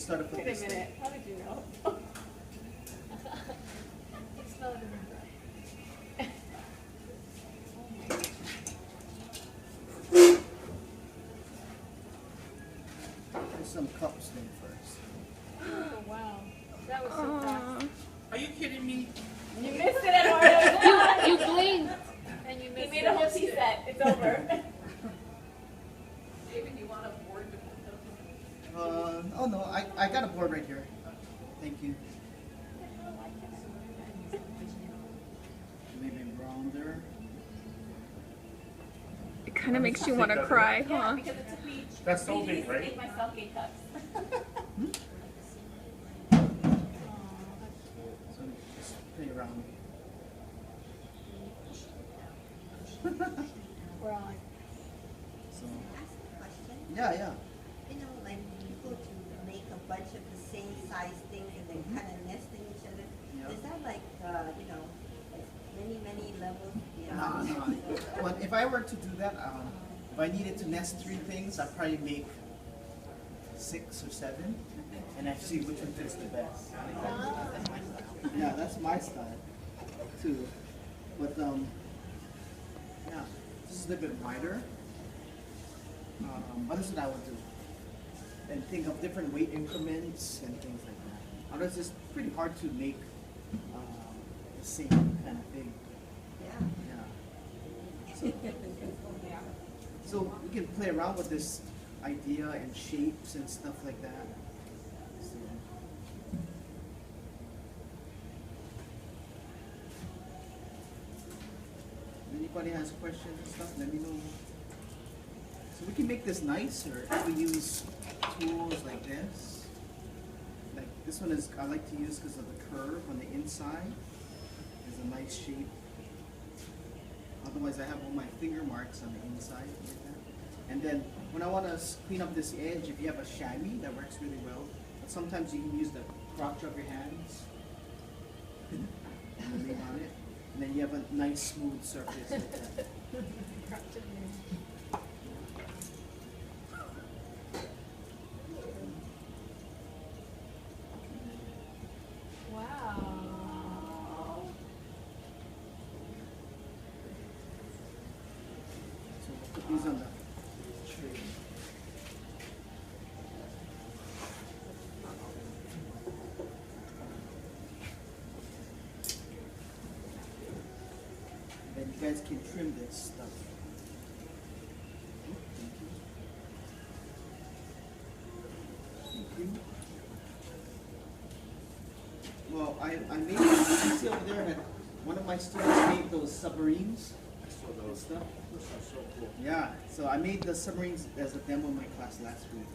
started with this. Wait a minute. How did you know? It smelled in my breath. There's some cups in first. Oh wow, that was so fast. Are you kidding me? You missed it, Eduardo. You blinked and you He missed made it. a whole tea set. It's over. David, you want a board to put those? Oh no, I got a board right here. Thank you. Maybe brown there. It kind of makes you want to cry, Yeah, huh? because it took me That's so 3 days big, to right? make myself gay cups. So just play around. We're on. So Ask a question. yeah. You know, like people to make a bunch of the same size things and then kind of nesting each other. Yeah. Is that like, you know, like many levels? You No. know? Well, if I were to do that, if I needed to nest 3 things, I'd probably make 6 or 7, and I see which one fits the best. Yeah, that's my style too. But yeah, this is a little bit wider. But this is what I would do, and think of different weight increments and things like that. Otherwise, it's pretty hard to make the same kind of thing. Yeah. Yeah. So we can play around with this idea and shapes and stuff like that. So, anybody has questions and stuff, let me know. So we can make this nicer if we use tools like this. Like this one is I like to use because of the curve on the inside. It's a nice shape. Otherwise, I have all my finger marks on the inside like that. And then when I want to clean up this edge, if you have a chamois, that works really well. But sometimes you can use the crotch of your hands and then lay on it. And then you have a nice smooth surface like that. Wow. So we'll put these on the tray. Then you guys can trim this stuff. Oh, thank you. Thank you. Well, I made, you see over there, one of my students made those submarines and stuff. Those are so cool. Yeah, so I made the submarines as a demo in my class last week.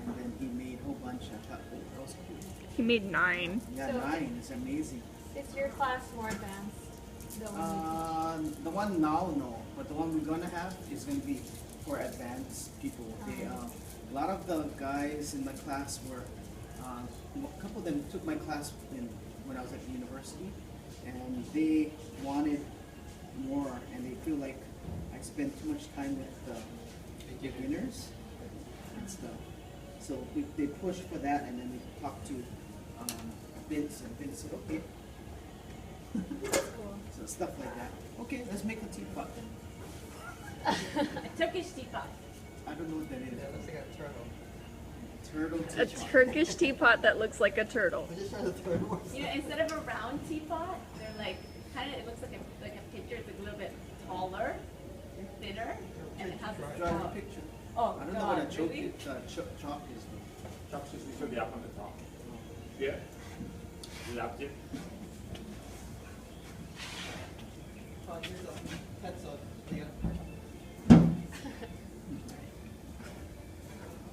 And then he made a whole bunch. I thought, oh, that was cool. He made 9. Yeah, So- 9 is amazing. Is your class more advanced? The one The one now, no. But the one we're gonna have is gonna be for advanced people. They, a lot of the guys in my class were, a couple of them took my class when I was at the university, and they wanted more, and they feel like I spend too much time with the beginners and stuff. So they pushed for that, and then we talked to Vince, and Vince said, okay. cool. So stuff like that. Okay, let's make a teapot. A Turkish teapot. I don't know what that is. Yeah, it looks like a turtle. Turtle A teapot. Turkish teapot that looks like a turtle. I just tried to throw it more. You know, instead of a round teapot, they're like kind of. It looks like a picture. It's like a little bit taller, and thinner, and it has a Draw a spout. picture. Oh I don't know what a God, choke really? is. Chalk is. Chops is usually up on the top. Yeah. You lapped it. Oh, here's a pencil. Yeah.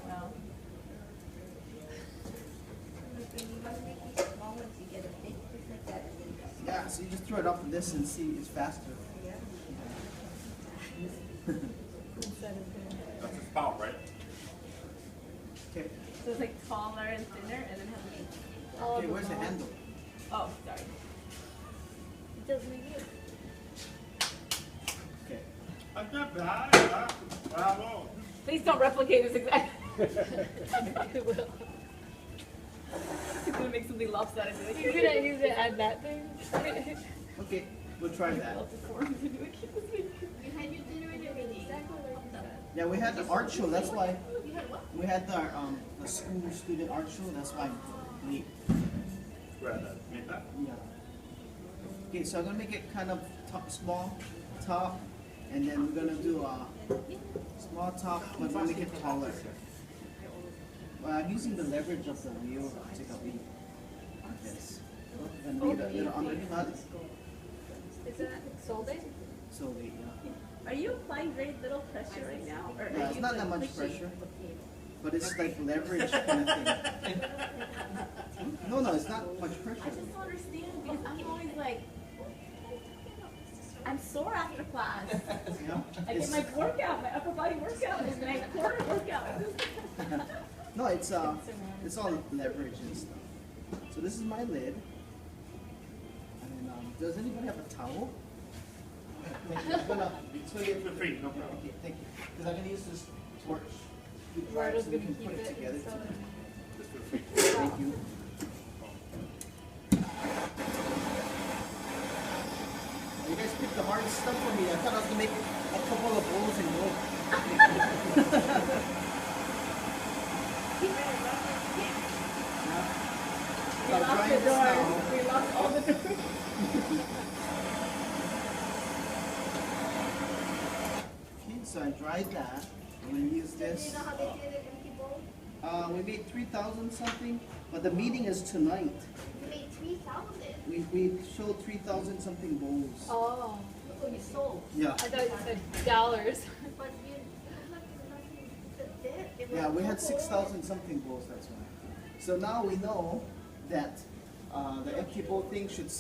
Well, Yeah, so you just throw it off of this and see it's faster. That's a spout, right? Okay. so it's like taller and thinner, and then has an. Okay, where's the handle? Oh, sorry. It doesn't exist. Okay. That's not bad. Huh? Bravo. Please don't replicate this exact. I will. lopsided. You couldn't use it at that thing. Okay, we'll try that. You had your dinner and everything. Yeah, we had the art show. That's why we had the school student art show. That's why we. Rather, make that. Yeah. Okay, so I'm gonna make it kind of small top, and then we're gonna do a small top, but we're gonna make it taller. I'm using the leverage of the wheel to take a beat like this. And need a little undercut. Is it solded? So the Are you applying very little pressure right now? Or yeah, are it's you not that much pushing? pressure, but it's like leverage kind of thing. No, it's not much I pressure. just don't understand because I'm always like, I'm sore after class. Yeah. I get my workout, my upper body workout, and my core workout. No, it's all leverage and stuff. So this is my lid. And then, does anybody have a towel? It's gonna Feel free, no problem. okay, thank you. Because I'm gonna use this torch to Where dry does so we it can keep put it it together. so that- Just feel free. Thank you. You guys picked the hardest stuff for me. I thought I was gonna make a couple of bowls and go. We I'm locked trying the this now. doors. We locked all the doors. Okay, so I dried that. I'm gonna use Do this. you know how they did it in people? We made 3,000 something, but the meeting is tonight. You made 3,000. We showed 3,000 something bowls. Oh, So you sold. Yeah. I thought you said dollars. But you nothing did. It was Yeah, we had total. 6,000 something bowls, that's why. So now we know that the empty bowl thing should,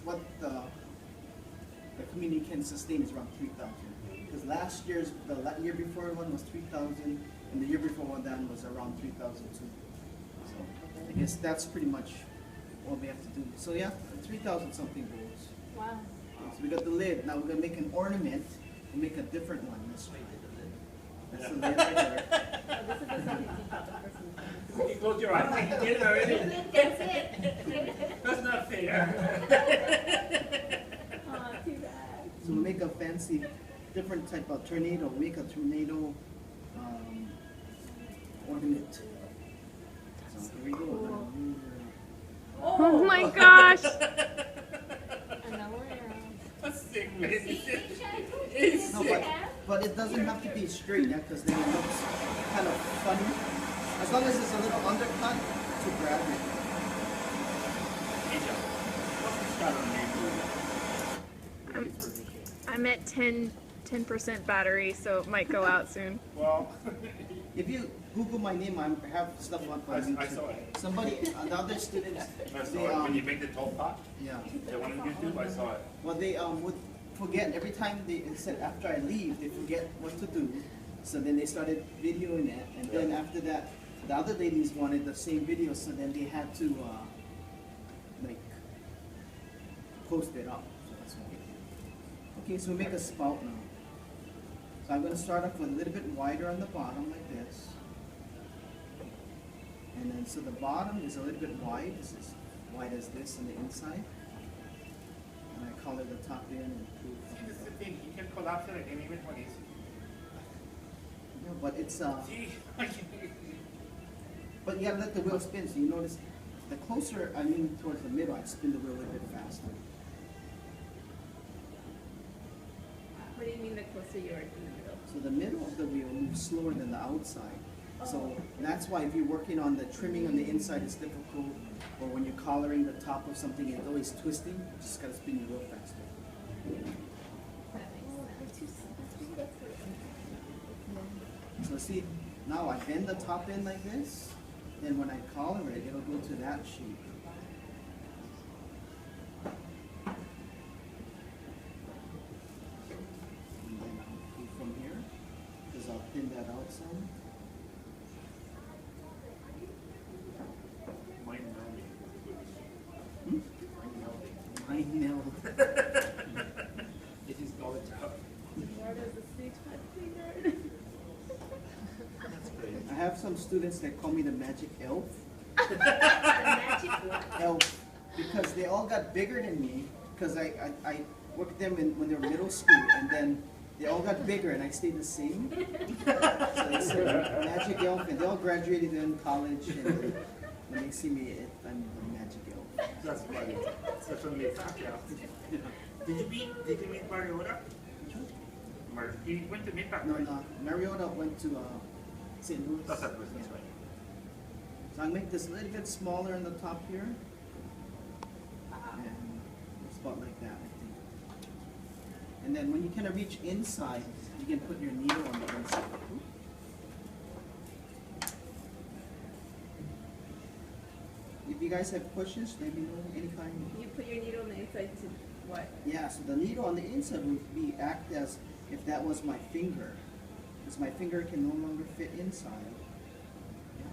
what the community can sustain is around 3,000. Because last year's, the year before one was 3,000, and the year before one then was around 3,000 too. So I guess that's pretty much what we have to do. So yeah, 3,000 something bowls. Wow. So we got the lid. Now we're gonna make an ornament and make a different one. That's the lid right there. This is the something teapot the person. You close your eyes, like you did it already. That's it. That's not fair. Oh, too bad. So we'll make a fancy, different type of tornado. Make a tornado ornament. So here we go. Oh my gosh! And now we're That's sick, man. No, but it doesn't have to be straight, yeah, because then it looks kind of funny. As long as it's a little undercut to grab it. Asia, what's the start on name? I'm at 10% battery, so it might go out soon. Well, If you Google my name, I have stuff on I YouTube. saw it. Somebody, the other students, I saw they, it when you make the tall pot. yeah. That one on YouTube, I saw it. Well, they would forget every time they said after I leave, they forget what to do. So then they started videoing it, and then after that, the other ladies wanted the same video, so then they had to like post it up. So that's what we did. Okay, so we make a spout now. So I'm going to start off with a little bit wider on the bottom like this. And then so the bottom is a little bit wide. This is wide as this on the inside. And I color the top in and See, this is the thing, you can collapse it at any minute when it's. yeah, but it's See, but you gotta let the wheel spin. So you notice the closer I lean towards the middle, I spin the wheel a little bit faster. What do you mean the closer you are to the middle? So the middle of the wheel moves slower than the outside. So that's why if you're working on the trimming on the inside, it's difficult. Or when you're collaring the top of something, it's always twisting. You just gotta spin your wheel faster. So see, now I bend the top end like this. Then when I collar it, it'll go to that shape. And then I'll go from here, because I'll pin that out some. mine melding. Hmm? Mine melding. I know. It is knowledge out. Where does the stage cut finger? That's great. I have some students that call me the magic elf. The magic one. Elf. because they all got bigger than me, because I worked them when they were middle school, and then they all got bigger and I stayed the same. So they said magic elf, and they all graduated in college, and when they see me, I'm the magic elf. That's funny. Especially the fat gal. Did you meet Mariota? He went to meet No, no. Mariota went to St. Louis. That's right. That's right. So I'll make this a little bit smaller on the top here. And it's about like that, I think. And then when you kind of reach inside, you can put your needle on the inside. If you guys have questions, let me know any kind. You put your needle on the inside to what? Yeah, so the needle on the inside would act as if that was my finger. Because my finger can no longer fit inside. Yeah.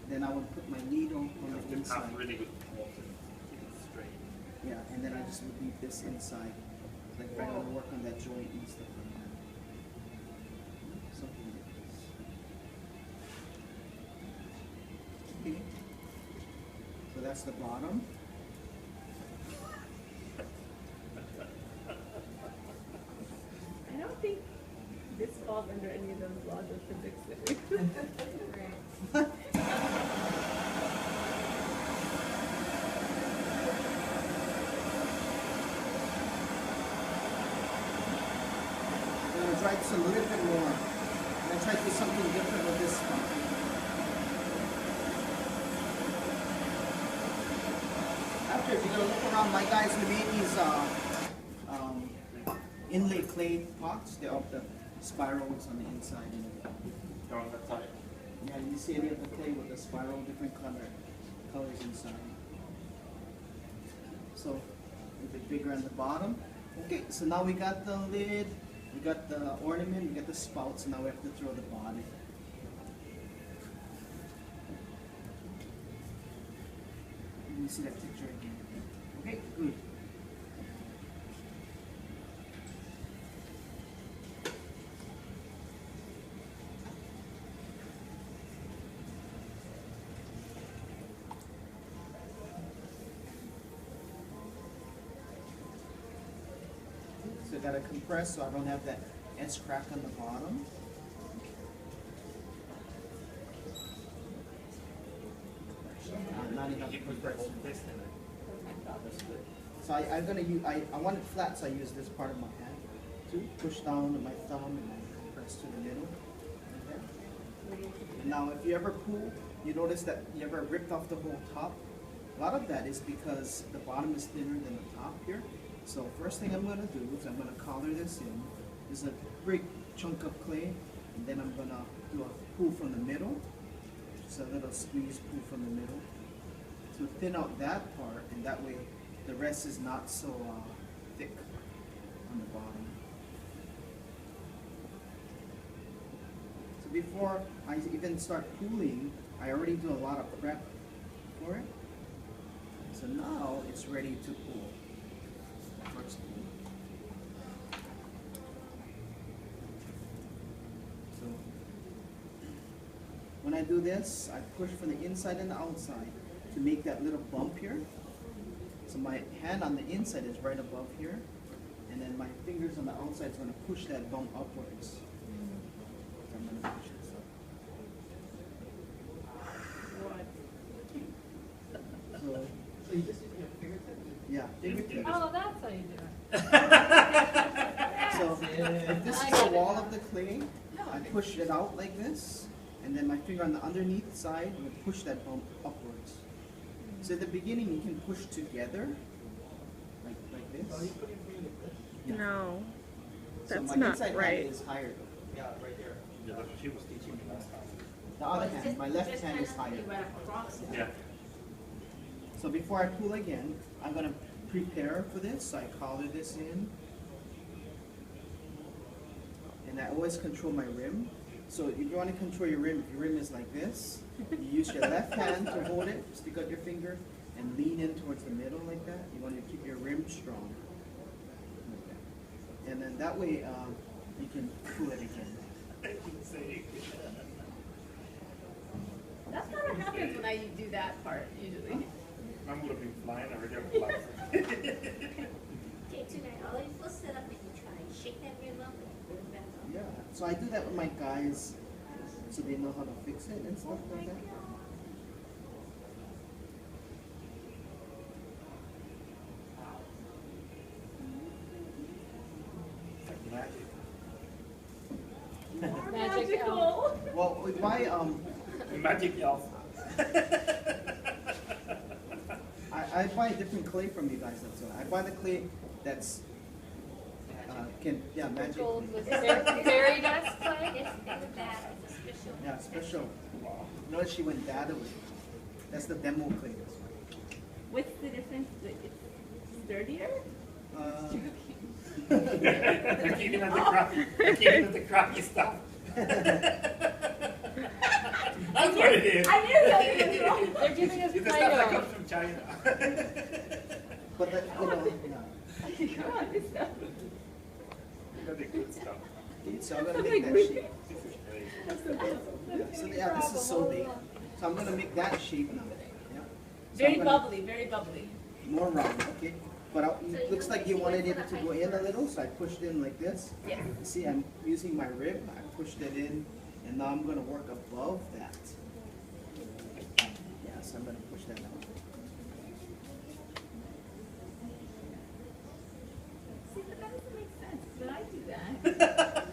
Then I would put my needle on the inside. Really good pulse and keep it straight. Yeah, and then I just would leave this inside. Like if I want to work on that joint and stuff like that. Something like this. Okay. So that's the bottom. I don't think this falls under any of those laws of physics that we I'm going to try this a little bit more. I'm going to try to do something different with this one. After, if you're going to look around, my guys who made these inlay clay pots, they have the spirals on the inside. They're on that side. Yeah, you see any of the clay with the spiral, different colors inside. So, a bit bigger on the bottom. Okay, so now we got the lid, we got the ornament, we got the spout, so now we have to throw the body. Let me see that picture again. Okay, good. So I gotta compress so I don't have that S crack on the bottom. Not enough compression. So I'm gonna use, I want it flat, so I use this part of my hand to push down with my thumb and I press to the middle. Okay. And now if you ever pull, you notice that you ever ripped off the whole top. A lot of that is because the bottom is thinner than the top here. So first thing I'm gonna do is I'm gonna collar this in. This is a big chunk of clay, and then I'm gonna do a pull from the middle. Just a little squeeze pull from the middle to thin out that part, and that way the rest is not so thick on the bottom. So before I even start pulling, I already do a lot of prep for it. So now it's ready to pull. First pull. So when I do this, I push from the inside and the outside to make that little bump here. So my hand on the inside is right above here, and then my fingers on the outside is going to push that bump upwards. I'm going to push this up. So you just use your fingertips? yeah, fingertips. Oh, that's how you do it. So if this is the wall of the clay, I push it out like this, and then my finger on the underneath side will push that bump upwards. So at the beginning, you can push together, like Oh, this. you put your finger like this? Yeah. No, So that's my not inside right. hand is higher though. Yeah, right here. Yeah, that's what she was teaching me last time. The other hand, my left hand is higher. Yeah. So before I pull again, I'm gonna prepare for this. So I collar this in. And I always control my rim. So if you want to control your rim, if your rim is like this, you use your left hand to hold it, stick out your finger, and lean in towards the middle like that. You want to keep your rim strong. Like that. And then that way you can pull it again. That's not what happens when I do that part usually. I'm gonna be flying already on the clouds. Okay, tonight, all you first set up and you try, shake that rib up and put it back up. Yeah. So I do that with my guys, so they know how to fix it and stuff like that. It's like magic. Magical. Well, why Magic elf. I buy different clay from you guys. That's why I buy the clay that's magic clay. Gold with fairy dust clay. It's bad, it's a special. Yeah, special. Notice she went data with it. That's the demo clay. What's the difference? It's sturdier? They're keeping at the crocky. They're keeping at the crocky stuff. That's what it is. I knew something was wrong. They're giving us It's the stuff that Play-Doh. comes from China. But yeah. Come on, this stuff. You know the good stuff. Okay, so I'm gonna make that shape. This is great. So yeah, this is so big. So I'm gonna make that shape now. Yeah. So Very I'm gonna- bubbly, very bubbly. More round, okay? But it looks like you wanted it to go in a little, so I pushed in like this. Yes. See, I'm using my rib, I pushed it in, and now I'm gonna work above that. Yeah, so I'm gonna push that out. See, but that doesn't make sense. Did I do that?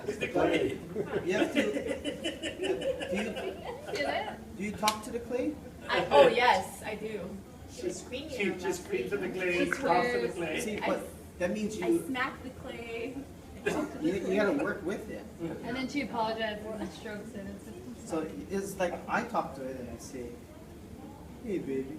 It's the clay. You have to, Did I? do you talk to the clay? Oh, yes, I do. She's screaming. She just screams to the clay, She talks to the swears. clay. See, but that means I you smack the clay. you gotta work with it. And then she apologizes and strokes it. So it's like I talk to it and I say, hey baby,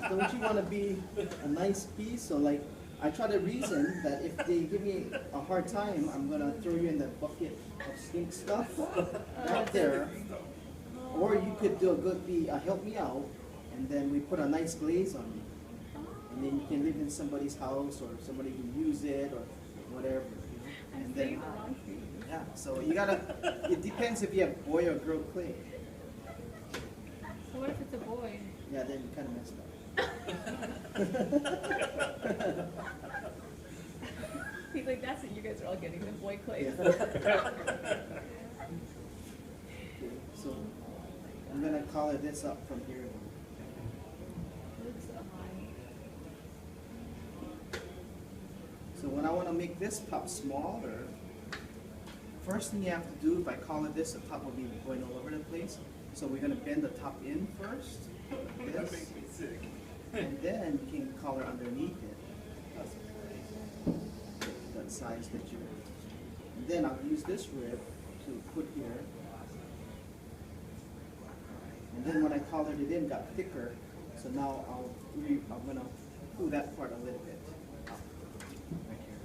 don't you wanna be a nice piece? So like, I try to reason that if they give me a hard time, I'm gonna throw you in that bucket of stink stuff right there. Or you could do help me out, and then we put a nice glaze on it. And then you can live in somebody's house, or somebody can use it, or whatever. You know? And then, yeah, so you gotta, it depends if you have boy or girl clay. So what if it's a boy? Yeah, then you kinda messed up. He's like, that's what you guys are all getting, the boy clay. Yeah. Okay, so I'm gonna color this up from here. Looks high. So when I wanna make this top smaller, first thing you have to do, if I color this, the top will be going all over the place. So we're gonna bend the top in first, like That this, makes me sick. and then you can color underneath it. That size that you, and then I'll use this rib to put here. And then when I colored it in, got thicker, so now I'm gonna pull that part a little bit up, right here.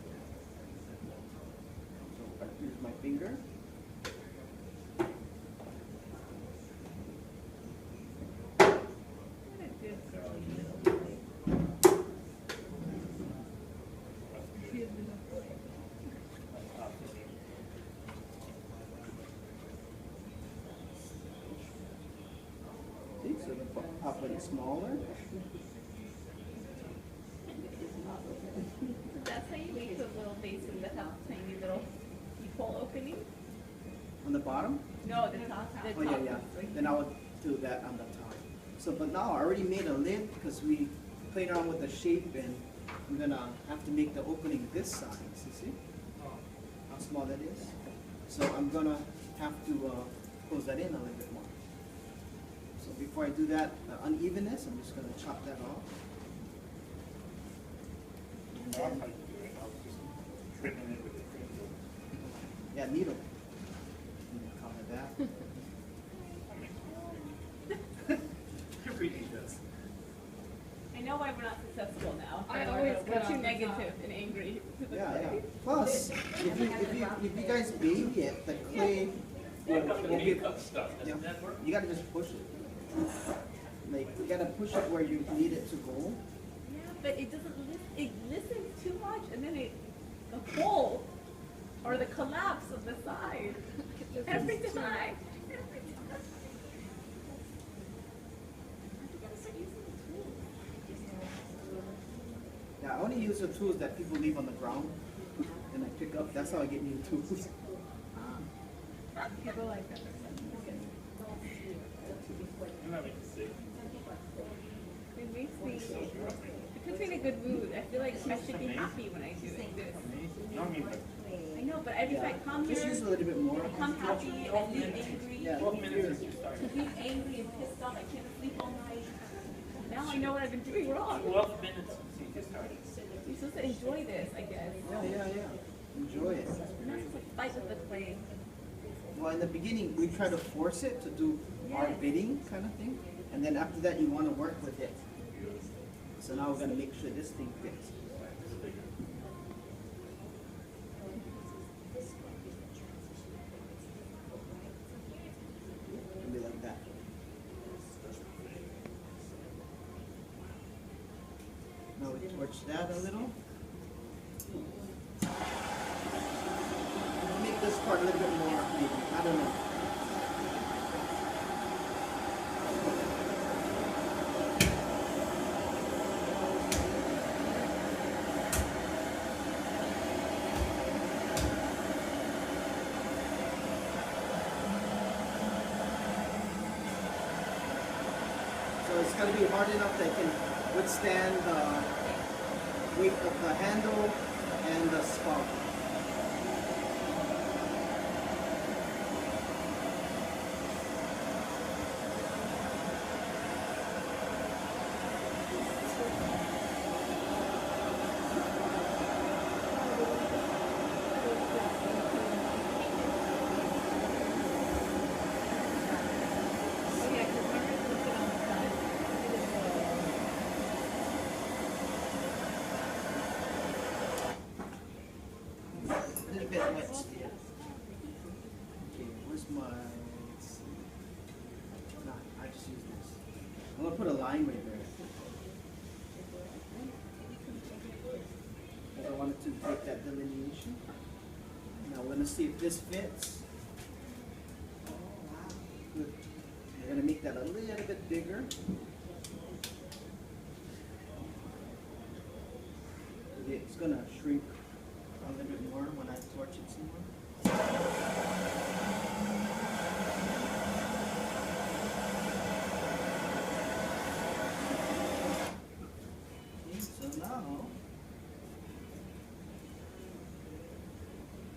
So here's my finger. What a good girl you little boy. See, so the top one is smaller. That's how you make the little basin that have tiny little peephole opening? On the bottom? No, the top. The Oh, yeah, top yeah. is like- Then I would do that on the top. So, but now I already made a lid because we played around with the shape, and I'm gonna have to make the opening this size, you see? How small that is? So I'm gonna have to close that in a little bit more. So before I do that, the unevenness, I'm just gonna chop that off. And I was then, like, I was just trimming it with the finger. yeah, needle. And then color that. It really does. I know why we're not successful now. I always We're cut too off the negative and angry to the Yeah, yeah. clay. Plus, if you guys baby it, the clay will be, yeah, you gotta just push it. Like, you gotta push it where you need it to go. Yeah, but it doesn't it listens too much, and then the hole or the collapse of the side every time. Every time. only use the tools that people leave on the ground, and I pick up. That's how I get new tools. People like that. It makes me, it puts me in a good mood. I feel like I should be happy when I do this. I know, but every time I come Just here, use a little bit more. I come happy, I leave angry. Yeah. 12 minutes since you started. I leave angry and pissed off, I can't sleep all night. Now I know what I've been doing wrong. 12 minutes since you started. You're supposed to enjoy this, I guess. Yeah. Enjoy it. You're not supposed to fight with the clay. Well, in the beginning, we try to force it to do our Yes. bidding kind of thing, and then after that, you want to work with it. So now we're gonna make sure this thing fits. It'll be like that. Now we torch that a little. Make this part a little bit more, maybe. I don't know. So it's got to be hard enough that it can withstand the weight of the handle and the spout. Oh yeah, 'cause remember to put it on the side. A little bit wet still. Okay, where's my, let's see. Nah, I just use this. I'm gonna put a line right there. Because I wanted to take that delineation. Now we're gonna see if this fits. Good. We're gonna make that a little bit bigger. It's gonna shrink a little bit more when I torch it some more. Okay, so now,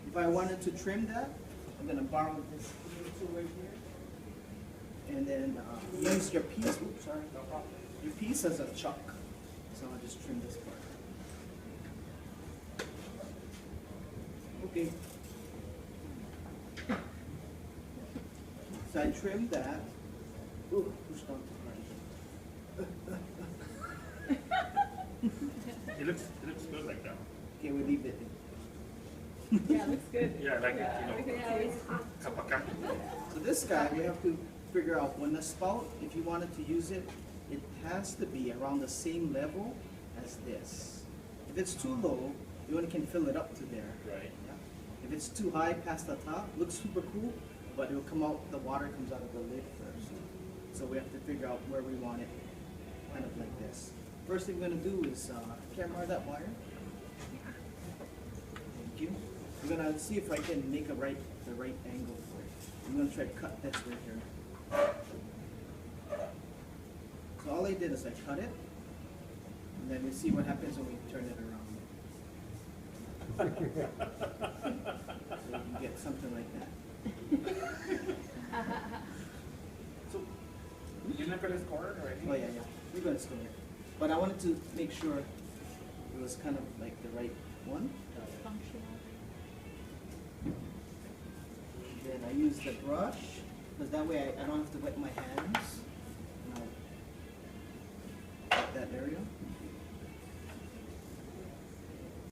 if I wanted to trim that, I'm gonna borrow this little tool right here. And then use your piece, oops, sorry, your piece as a chuck. So I'll just trim this part. Okay. So I trimmed that. Ooh, pushed on too hard. It looks good like that. Okay, we leave it. Yeah, it looks good. Yeah, I like it, you know. Yeah, it's hot. Kapaka. So this guy, we have to figure out when the spout, if you wanted to use it, it has to be around the same level as this. If it's too low, you only can fill it up to there. Right. Yeah. If it's too high past the top, looks super cool, but it will come out, the water comes out of the lid first. So we have to figure out where we want it, kind of like this. First thing we're gonna do is camera that wire. Thank you. We're gonna see if I can make the right angle for it. I'm gonna try to cut this right here. So all I did is I cut it, and then we see what happens when we turn it around. So you can get something like that. So, you're not gonna score it or anything? Oh yeah. We're gonna score it. But I wanted to make sure it was kind of like the right one. Functional. Then I use the brush, because that way I don't have to wet my hands.